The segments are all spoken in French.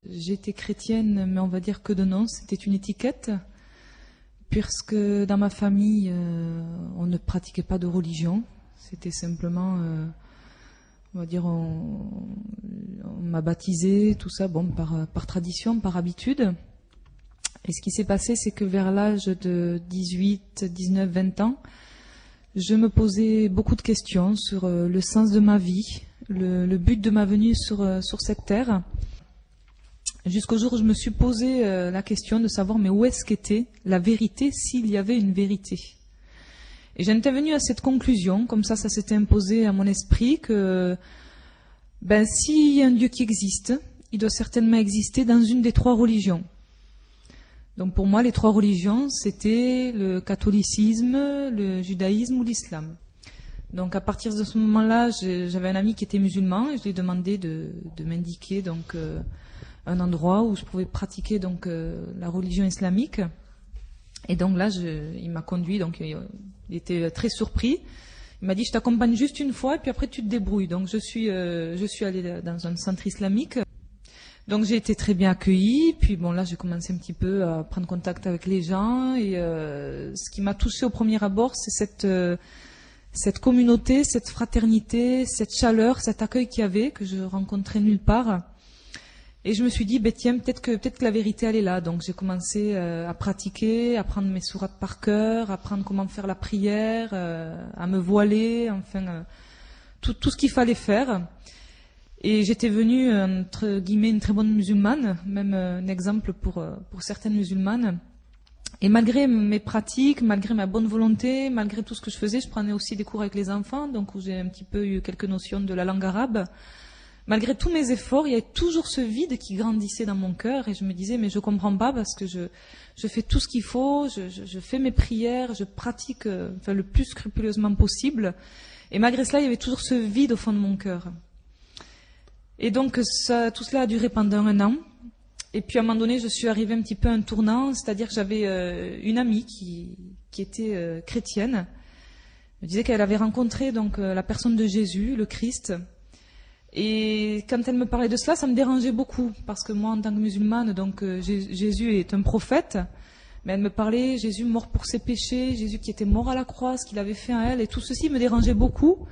j'étais chrétienne, mais on va dire que de nom, c'était une étiquette, puisque dans ma famille, on ne pratiquait pas de religion. C'était simplement, on va dire, on m'a baptisée, tout ça, bon, par tradition, par habitude. Et ce qui s'est passé, c'est que vers l'âge de 18, 19, 20 ans, je me posais beaucoup de questions sur le sens de ma vie, le but de ma venue sur cette terre. Jusqu'au jour où je me suis posé la question de savoir mais où est-ce qu'était la vérité s'il y avait une vérité. Et j'en étais venue à cette conclusion, comme ça s'était imposé à mon esprit que s'il y a un Dieu qui existe, il doit certainement exister dans une des trois religions. Donc pour moi, les trois religions, c'était le catholicisme, le judaïsme ou l'islam. Donc à partir de ce moment-là, j'avais un ami qui était musulman et je lui ai demandé de m'indiquer donc un endroit où je pouvais pratiquer donc la religion islamique. Et donc là, il m'a conduit, donc il était très surpris. Il m'a dit, je t'accompagne juste une fois et puis après tu te débrouilles. Donc je suis allée dans un centre islamique. Donc j'ai été très bien accueillie, puis bon là j'ai commencé un petit peu à prendre contact avec les gens et ce qui m'a touchée au premier abord, c'est cette communauté, cette fraternité, cette chaleur, cet accueil qu'il y avait que je rencontrais nulle part. Et je me suis dit, tiens, peut-être que la vérité elle est là. Donc j'ai commencé à pratiquer, à prendre mes sourates par cœur, à apprendre comment faire la prière, à me voiler, enfin tout ce qu'il fallait faire. Et j'étais venue, entre guillemets, une très bonne musulmane, même un exemple pour certaines musulmanes. Et malgré mes pratiques, malgré ma bonne volonté, malgré tout ce que je faisais, je prenais aussi des cours avec les enfants, donc où j'ai un petit peu eu quelques notions de la langue arabe. Malgré tous mes efforts, il y avait toujours ce vide qui grandissait dans mon cœur et je me disais, mais je comprends pas parce que je fais tout ce qu'il faut, je fais mes prières, je pratique le plus scrupuleusement possible. Et malgré cela, il y avait toujours ce vide au fond de mon cœur. Et donc tout cela a duré pendant 1 an. Et puis à un moment donné, je suis arrivée un petit peu à un tournant, c'est-à-dire que j'avais une amie qui était chrétienne. Elle me disait qu'elle avait rencontré donc la personne de Jésus, le Christ. Et quand elle me parlait de cela, ça me dérangeait beaucoup parce que moi, en tant que musulmane, donc Jésus est un prophète. Mais elle me parlait Jésus mort pour ses péchés, Jésus qui était mort à la croix, ce qu'il avait fait à elle, et tout ceci me dérangeait beaucoup.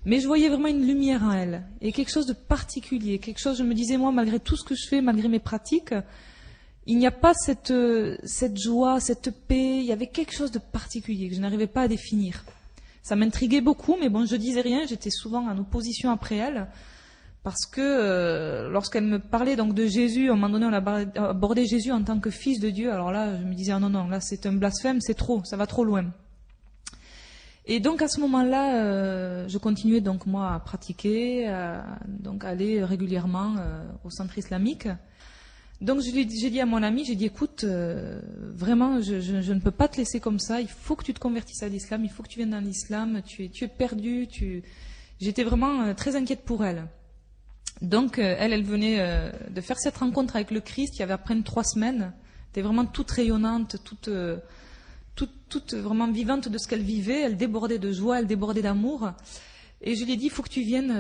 Mais je voyais vraiment une lumière en elle, et quelque chose de particulier, quelque chose, je me disais, moi, malgré tout ce que je fais, malgré mes pratiques, il n'y a pas cette joie, cette paix, il y avait quelque chose de particulier que je n'arrivais pas à définir. Ça m'intriguait beaucoup, mais bon, je disais rien, j'étais souvent en opposition après elle, parce que lorsqu'elle me parlait donc de Jésus, à un moment donné, on a abordé Jésus en tant que fils de Dieu, alors là, je me disais, ah non, là, c'est un blasphème, c'est trop, ça va trop loin. Et donc à ce moment-là, je continuais donc moi à pratiquer, donc aller régulièrement au centre islamique. Donc j'ai dit à mon ami, j'ai dit écoute, vraiment je ne peux pas te laisser comme ça, il faut que tu te convertisses à l'islam, il faut que tu viennes dans l'islam, tu es perdu, J'étais vraiment très inquiète pour elle. Donc elle venait de faire cette rencontre avec le Christ, il y avait à peine 3 semaines, elle était vraiment toute rayonnante, toute vraiment vivante de ce qu'elle vivait, elle débordait de joie, elle débordait d'amour. Et je lui ai dit, il faut que tu viennes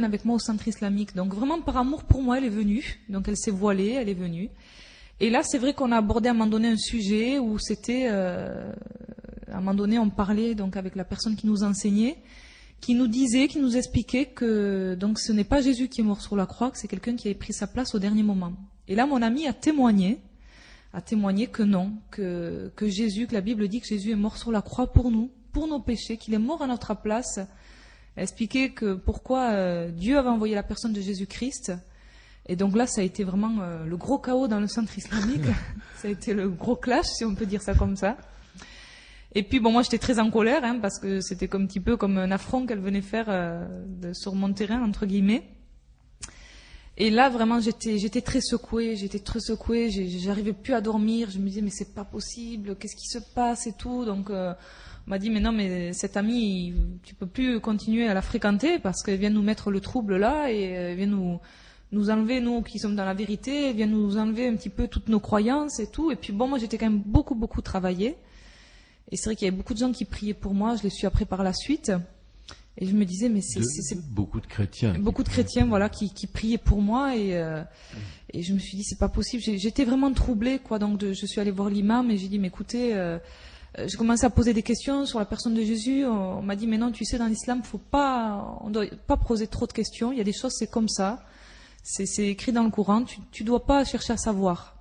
avec moi au centre islamique. Donc vraiment par amour pour moi, elle est venue. Donc elle s'est voilée, elle est venue. Et là, c'est vrai qu'on a abordé à un moment donné un sujet où c'était, à un moment donné, on parlait donc avec la personne qui nous enseignait, qui nous disait, qui nous expliquait que donc ce n'est pas Jésus qui est mort sur la croix, que c'est quelqu'un qui avait pris sa place au dernier moment. Et là, mon ami a témoigné que non, que Jésus, que la Bible dit que Jésus est mort sur la croix pour nous, pour nos péchés, qu'il est mort à notre place. Elle expliquait que pourquoi Dieu avait envoyé la personne de Jésus-Christ. Et donc là, ça a été vraiment le gros chaos dans le centre islamique. Ça a été le gros clash, si on peut dire ça comme ça. Et puis bon, moi j'étais très en colère, parce que c'était un petit peu comme un affront qu'elle venait faire sur mon terrain, entre guillemets. Et là, vraiment, j'étais très secouée, j'arrivais plus à dormir, je me disais, mais c'est pas possible, qu'est-ce qui se passe et tout. Donc, on m'a dit, mais non, mais cette amie, tu peux plus continuer à la fréquenter parce qu'elle vient nous mettre le trouble là et elle vient nous enlever, nous qui sommes dans la vérité, elle vient nous enlever un petit peu toutes nos croyances et tout. Et puis bon, moi, j'étais quand même beaucoup travaillée. Et c'est vrai qu'il y avait beaucoup de gens qui priaient pour moi, je l'ai su après par la suite. Et je me disais, mais c'est beaucoup de chrétiens. Beaucoup de chrétiens, voilà, qui priaient pour moi et je me suis dit, c'est pas possible. J'étais vraiment troublée, quoi. Donc je suis allée voir l'imam et j'ai dit, mais écoutez, j'ai commencé à poser des questions sur la personne de Jésus. On m'a dit, mais non, tu sais, dans l'islam, on doit pas poser trop de questions. Il y a des choses, c'est comme ça. C'est écrit dans le Coran. Tu dois pas chercher à savoir.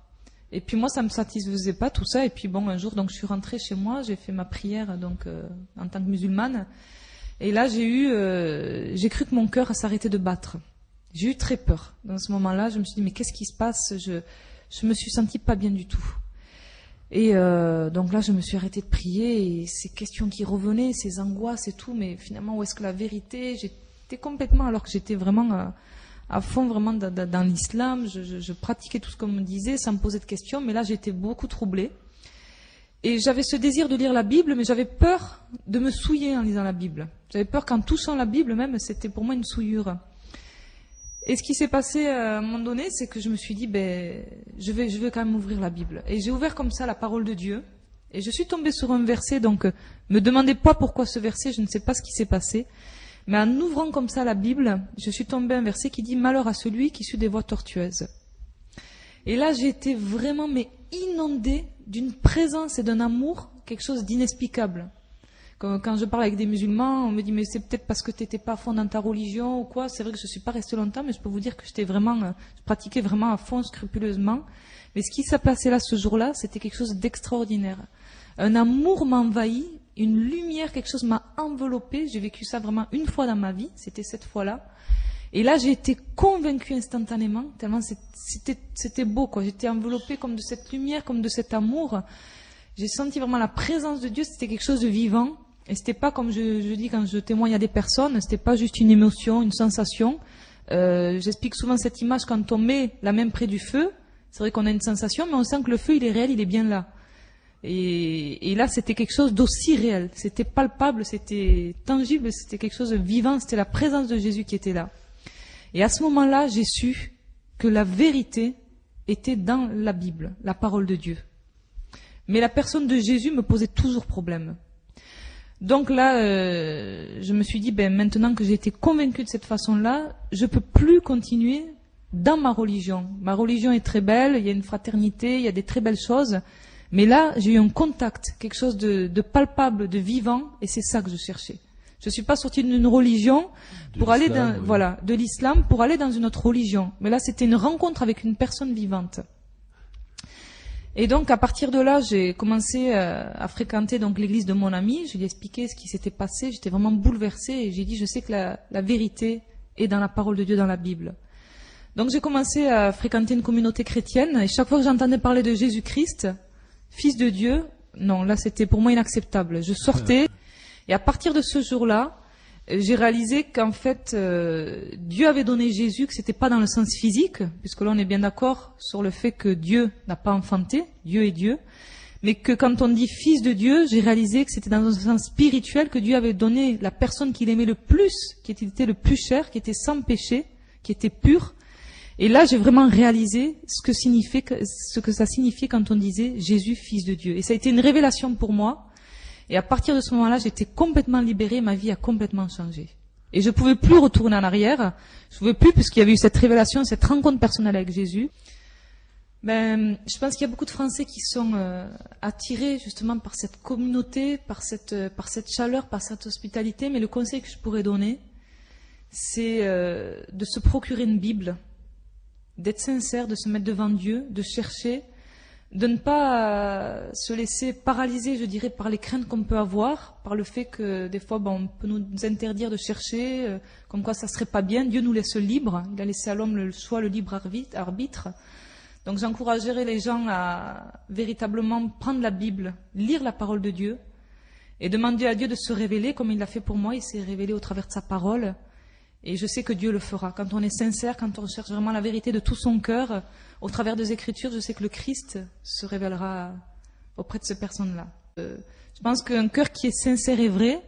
Et puis moi, ça me satisfaisait pas tout ça. Et puis bon, un jour, donc je suis rentrée chez moi, j'ai fait ma prière, donc en tant que musulmane. Et là, j'ai cru que mon cœur s'arrêtait de battre. J'ai eu très peur. Dans ce moment-là, je me suis dit, mais qu'est-ce qui se passe? Je me suis sentie pas bien du tout. Et donc là, je me suis arrêtée de prier et ces questions qui revenaient, ces angoisses et tout, mais finalement, où est-ce que la vérité? J'étais complètement, alors que j'étais vraiment à fond vraiment dans l'islam, je pratiquais tout ce qu'on me disait sans me poser de questions, mais là, j'étais beaucoup troublée. Et j'avais ce désir de lire la Bible, mais j'avais peur de me souiller en lisant la Bible. J'avais peur qu'en touchant la Bible même, c'était pour moi une souillure. Et ce qui s'est passé à un moment donné, c'est que je me suis dit, je vais quand même ouvrir la Bible. Et j'ai ouvert comme ça la parole de Dieu. Et je suis tombée sur un verset, donc me demandez pas pourquoi ce verset, je ne sais pas ce qui s'est passé. Mais en ouvrant comme ça la Bible, je suis tombée à un verset qui dit « Malheur à celui qui suit des voies tortueuses ». Et là, j'ai été vraiment inondée d'une présence et d'un amour, quelque chose d'inexplicable. Quand je parle avec des musulmans, on me dit mais c'est peut-être parce que tu n'étais pas à fond dans ta religion ou quoi. C'est vrai que je ne suis pas restée longtemps, mais je peux vous dire que je pratiquais vraiment à fond, scrupuleusement. Mais ce qui s'est passé là ce jour-là, c'était quelque chose d'extraordinaire. Un amour m'a envahi, une lumière, quelque chose m'a enveloppée. J'ai vécu ça vraiment une fois dans ma vie, c'était cette fois-là. Et là, j'ai été convaincue instantanément, tellement c'était beau, quoi. J'étais enveloppée comme de cette lumière, comme de cet amour. J'ai senti vraiment la présence de Dieu, c'était quelque chose de vivant. Et c'était pas comme je dis quand je témoigne à des personnes, c'était pas juste une émotion, une sensation. J'explique souvent cette image quand on met la main près du feu. C'est vrai qu'on a une sensation, mais on sent que le feu, il est réel, il est bien là. Et là, c'était quelque chose d'aussi réel. C'était palpable, c'était tangible, c'était quelque chose de vivant, c'était la présence de Jésus qui était là. Et à ce moment-là, j'ai su que la vérité était dans la Bible, la parole de Dieu. Mais la personne de Jésus me posait toujours problème. Donc là, je me suis dit, maintenant que j'ai été convaincue de cette façon-là, je peux plus continuer dans ma religion. Ma religion est très belle, il y a une fraternité, il y a des très belles choses. Mais là, j'ai eu un contact, quelque chose de palpable, de vivant, et c'est ça que je cherchais. Je suis pas sortie d'une religion pour aller de l'islam pour aller dans une autre religion. Mais là, c'était une rencontre avec une personne vivante. Et donc, à partir de là, j'ai commencé à fréquenter donc l'église de mon ami. Je lui ai expliqué ce qui s'était passé. J'étais vraiment bouleversée et j'ai dit, je sais que la vérité est dans la parole de Dieu, dans la Bible. Donc, j'ai commencé à fréquenter une communauté chrétienne et chaque fois que j'entendais parler de Jésus-Christ, Fils de Dieu, non, là, c'était pour moi inacceptable. Je sortais et à partir de ce jour-là, j'ai réalisé qu'en fait, Dieu avait donné Jésus, que c'était pas dans le sens physique, puisque là on est bien d'accord sur le fait que Dieu n'a pas enfanté, Dieu est Dieu, mais que quand on dit fils de Dieu, j'ai réalisé que c'était dans un sens spirituel, que Dieu avait donné la personne qu'il aimait le plus, qui était le plus cher, qui était sans péché, qui était pur. Et là, j'ai vraiment réalisé ce que ça signifiait quand on disait Jésus, fils de Dieu. Et ça a été une révélation pour moi. Et à partir de ce moment-là, j'étais complètement libérée, ma vie a complètement changé. Et je ne pouvais plus retourner en arrière, je ne pouvais plus, puisqu'il y avait eu cette révélation, cette rencontre personnelle avec Jésus. Je pense qu'il y a beaucoup de Français qui sont attirés justement par cette communauté, par cette chaleur, par cette hospitalité, mais le conseil que je pourrais donner, c'est de se procurer une Bible, d'être sincère, de se mettre devant Dieu, de chercher, de ne pas se laisser paralyser, je dirais, par les craintes qu'on peut avoir, par le fait que des fois, on peut nous interdire de chercher, comme quoi ça serait pas bien. Dieu nous laisse libre, il a laissé à l'homme le choix, le libre arbitre. Donc j'encouragerais les gens à véritablement prendre la Bible, lire la parole de Dieu, et demander à Dieu de se révéler, comme il l'a fait pour moi, il s'est révélé au travers de sa parole. Et je sais que Dieu le fera. Quand on est sincère, quand on cherche vraiment la vérité de tout son cœur, au travers des Écritures, je sais que le Christ se révélera auprès de ces personnes-là. Je pense qu'un cœur qui est sincère et vrai,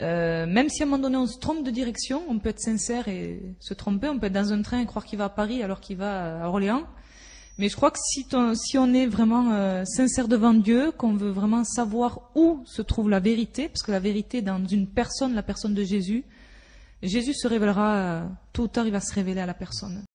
même si à un moment donné on se trompe de direction, on peut être sincère et se tromper, on peut être dans un train et croire qu'il va à Paris alors qu'il va à Orléans. Mais je crois que si on est vraiment sincère devant Dieu, qu'on veut vraiment savoir où se trouve la vérité, parce que la vérité est dans une personne, la personne de Jésus, Jésus se révélera, tôt ou tard il va se révéler à la personne.